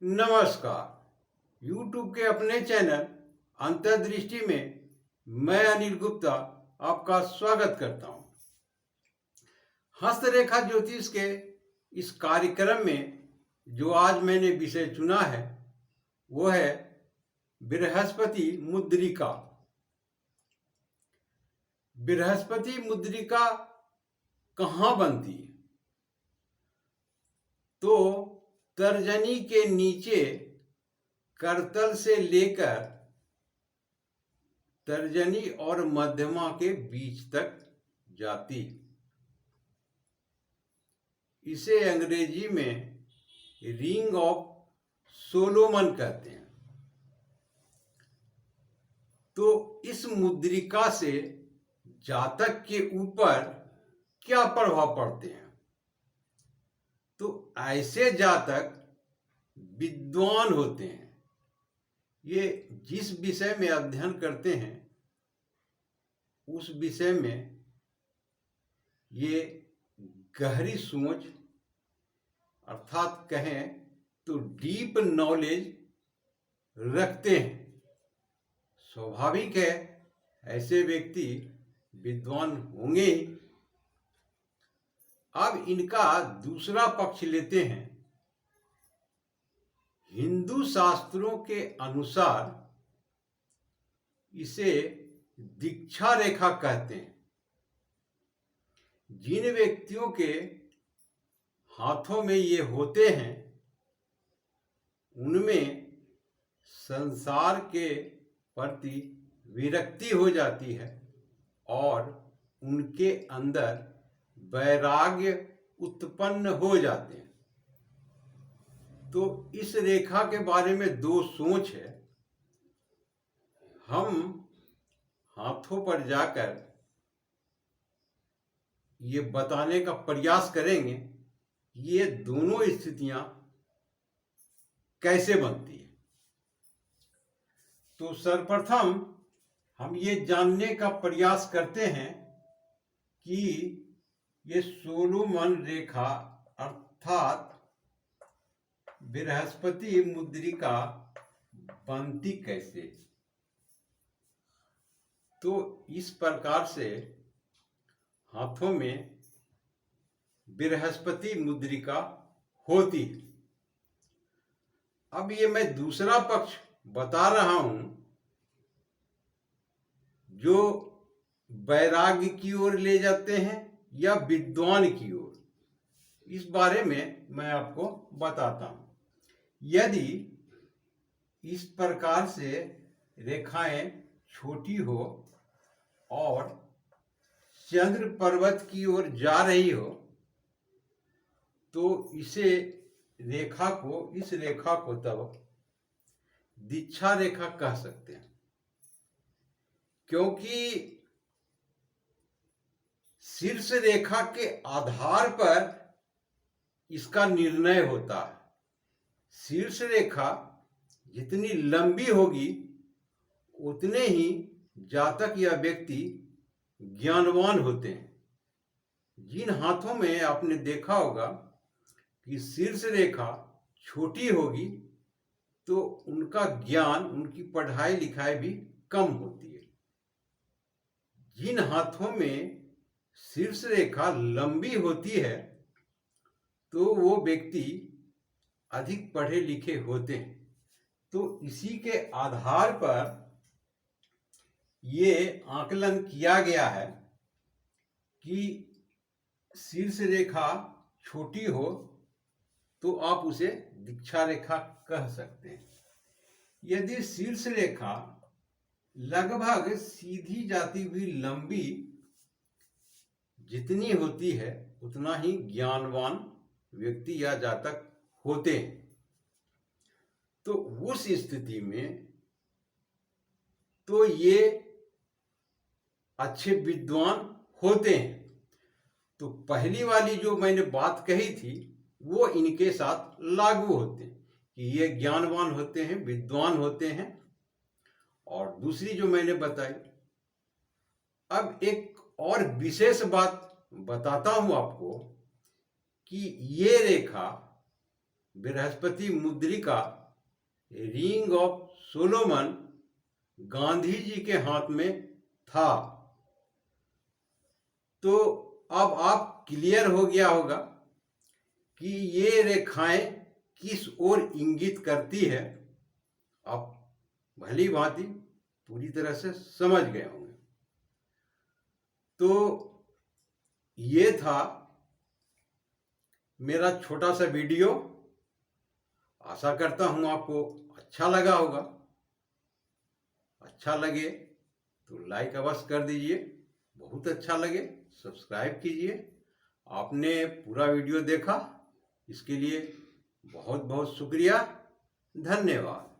नमस्कार। YouTube के अपने चैनल अंतर्दृष्टि में मैं अनिल गुप्ता आपका स्वागत करता हूं। हस्तरेखा ज्योतिष के इस कार्यक्रम में जो आज मैंने विषय चुना है वो है बृहस्पति मुद्रिका। बृहस्पति मुद्रिका कहाँ बनती है? तो तर्जनी के नीचे करतल से लेकर तर्जनी और मध्यमा के बीच तक जाती है। इसे अंग्रेजी में रिंग ऑफ सोलोमन कहते हैं। तो इस मुद्रिका से जातक के ऊपर क्या प्रभाव पड़ते हैं? तो ऐसे जातक विद्वान होते हैं। ये जिस विषय में अध्ययन करते हैं उस विषय में ये गहरी सोच अर्थात कहें तो डीप नॉलेज रखते हैं। स्वाभाविक है ऐसे व्यक्ति विद्वान होंगे ही। अब इनका दूसरा पक्ष लेते हैं। हिंदू शास्त्रों के अनुसार इसे दीक्षा रेखा कहते हैं। जिन व्यक्तियों के हाथों में ये होते हैं उनमें संसार के प्रति विरक्ति हो जाती है और उनके अंदर वैराग्य उत्पन्न हो जाते हैं। तो इस रेखा के बारे में दो सोच है। हम हाथों पर जाकर ये बताने का प्रयास करेंगे ये दोनों स्थितियां कैसे बनती है। तो सर्वप्रथम हम ये जानने का प्रयास करते हैं कि ये सोलोमन रेखा अर्थात बृहस्पति मुद्रिका बनती कैसे। तो इस प्रकार से हाथों में बृहस्पति मुद्रिका होती है। अब ये मैं दूसरा पक्ष बता रहा हूं जो वैराग्य की ओर ले जाते हैं या विद्वान की ओर। इस बारे में मैं आपको बताता हूं। यदि इस प्रकार से रेखाएं छोटी हो और चंद्र पर्वत की ओर जा रही हो तो इस रेखा को तब दीक्षा रेखा कह सकते हैं, क्योंकि शीर्ष रेखा के आधार पर इसका निर्णय होता है। शीर्ष रेखा जितनी लंबी होगी उतने ही जातक या व्यक्ति ज्ञानवान होते हैं। जिन हाथों में आपने देखा होगा कि शीर्ष रेखा छोटी होगी तो उनका ज्ञान, उनकी पढ़ाई लिखाई भी कम होती है। जिन हाथों में शीर्ष रेखा लंबी होती है तो वो व्यक्ति अधिक पढ़े लिखे होते हैं। तो इसी के आधार पर ये आकलन किया गया है कि शीर्ष रेखा छोटी हो तो आप उसे दीक्षा रेखा कह सकते हैं। यदि शीर्ष रेखा लगभग सीधी जाती हुई लंबी जितनी होती है उतना ही ज्ञानवान व्यक्ति या जातक होते हैं। तो उस स्थिति में तो ये अच्छे विद्वान होते हैं। तो पहली वाली जो मैंने बात कही थी वो इनके साथ लागू होते हैं कि ये ज्ञानवान होते हैं, विद्वान होते हैं। और दूसरी जो मैंने बताई, अब एक और विशेष बात बताता हूं आपको कि ये रेखा बृहस्पति मुद्रिका ring of Solomon Gandhi ji के हाथ में था। तो अब आप क्लियर हो गया होगा कि ये रेखाएं किस ओर इंगित करती है। आप भली भांति पूरी तरह से समझ गए होंगे। तो ये था मेरा छोटा सा वीडियो। आशा करता हूं आपको अच्छा लगा होगा। अच्छा लगे तो लाइक अवश्य कर दीजिए, बहुत अच्छा लगे सब्सक्राइब कीजिए। आपने पूरा वीडियो देखा, इसके लिए बहुत बहुत शुक्रिया, धन्यवाद।